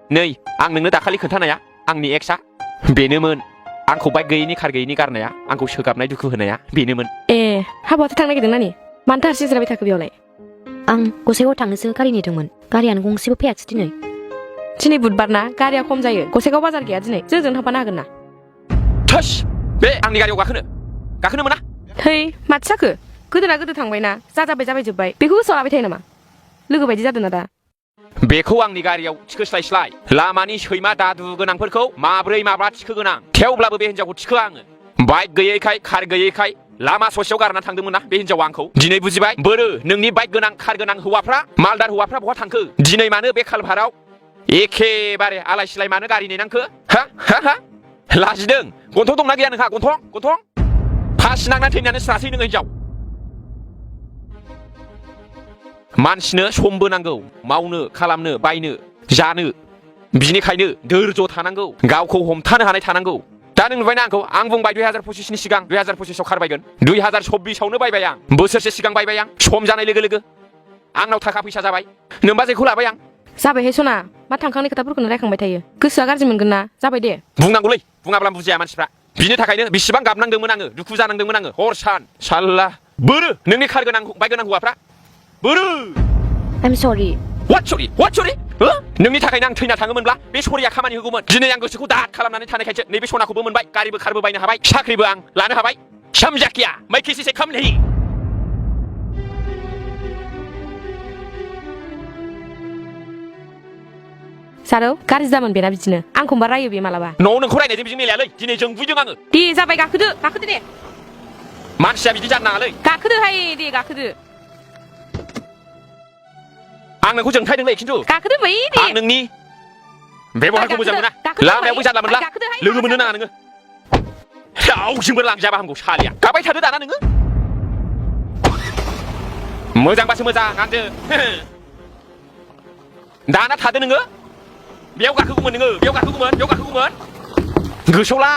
नै आं नोंनो दाखालि खोन्थानाया आंनि एक्सआ बेनोमोन आंखौ बाइक गैयैनि कार गैयैनि गारनाया आंखौ सोगाबनाय दुखु होनाया बेनोमोन। ए हाबायावथ' थांनो नागिरदों नानि मानोथो हारसिं जिरायबाय थाखो बेयावलाय? आं गसाइगाव थांनोसो गारि नेदोंमोन गारियानो गंसेबो फैयाखिसै दिनै। दिनै बुधबार ना गारिया खम जायो गसाइगाव बाजार गैया दिनै जोंजों थांफानो हागोन ना? थोस बे आंनि गारियाव गाखोनो मोना। थै माथो जाखो गोदोना गोदो थांबायना जाबाय जोब्बाय बेखौ गोसोआव लाबाय थायो नामा? लोगो बायदि जादों ना दा? बेखौ आंनि गारियाव थिखोस्लायस्लाय लामानि सैमा दादु गोनांफोरखौ माब्रै माबा थिखोगोन आं थेवब्लाबो बे हिनजावखौ थिखो आङो बाइक गैयैखाय कार गैयैखाय लामा ससेयाव गारना थांदोंमोन ना बे हिनजावा आंखौ दिनै बुजिबाय बोरो नोंनि बाइक गोनां कार गोनां हौवाफ्रा मालदार हौवाफ्रा बहा थांखो दिनै मानो बे कालभाराव एखेबारे आलाय सिलाय मानो गारि नेनांखो हा लाजिदों गन्थं दंना गैया नोंहा गन्थं फासि नांना थैनानै स्रासै नोङो हिनजाव मानसिनो समबो नांगौ मावनो खालामनो बायनो जानो बिनिखायनो धैर्य थानांगौ गावखौ हमथानो हानाय थानांगौ। दा नों नुबायना आंखौ आं बुंबाय 2025नि सिगां 2025आव खार बायगोन 2026आवनो बायबाय आं बोसोरसे सिगां बायबाय आं सम जानाय लोगो लोगो आंनाव थाखा फैसा जाबाय नोंबा जेखौ लाबाय आं जाबायहाय सना मा थांखांनाय खोथाफोरखौनो रायखांबाय थायो गोसोआ गाज्रि मोनगोन ना जाबाय दे बुंनांगौलै बुङाब्ला बुजिया मानसिफ्रा बिनि थाखायनो बेसेबां गाबनांदोंमोन आङो दुखु जानांदोंमोन आङो हर सान साल्ला बोरो नोंनि कार गोनां बाइक गोनां हौवाफ्रा बोरो I'm sorry What sorry नोंनि थाखायनो आं थैना थाङोमोनब्ला बे सरिया खामानि होगौमोन दिनै आं गोसोखौ दाद खालामनानै थानायखायसो नैबे सनाखौबो मोनबाय गारिबो खारबो बायनो हाबाय साख्रिबो आं लानो हाबाय समझा क्या मैं किसी से कम नहीं सारौ गाज्रि जामोन बेना बिदिनो आंखौबा रायो बे मालाबा न'आव नोंखौ रायनायजों बिजों मिलायालै दिनै जों बुइदों आङो दे जाबाय गाखोदो दे मानसिया बिदि जानो नाङालै गाखोदोहाय दे गाखोदो आं नोंखौ जोंथायदोंलै खिन्थु गाखोदो बै दे आं नोंनि बेबहारखौ मोजां मोना लामायावबो जानला मोनला लोगो मोननो नाङा नोङो रावजोंबो लांजाबा हामगौ सालिया गाबाय थादो दाना नोङो मोजांबासो मोजां आंजों दाना थादो नोङो बेयाव गाखोगौमोन गोसोआव ला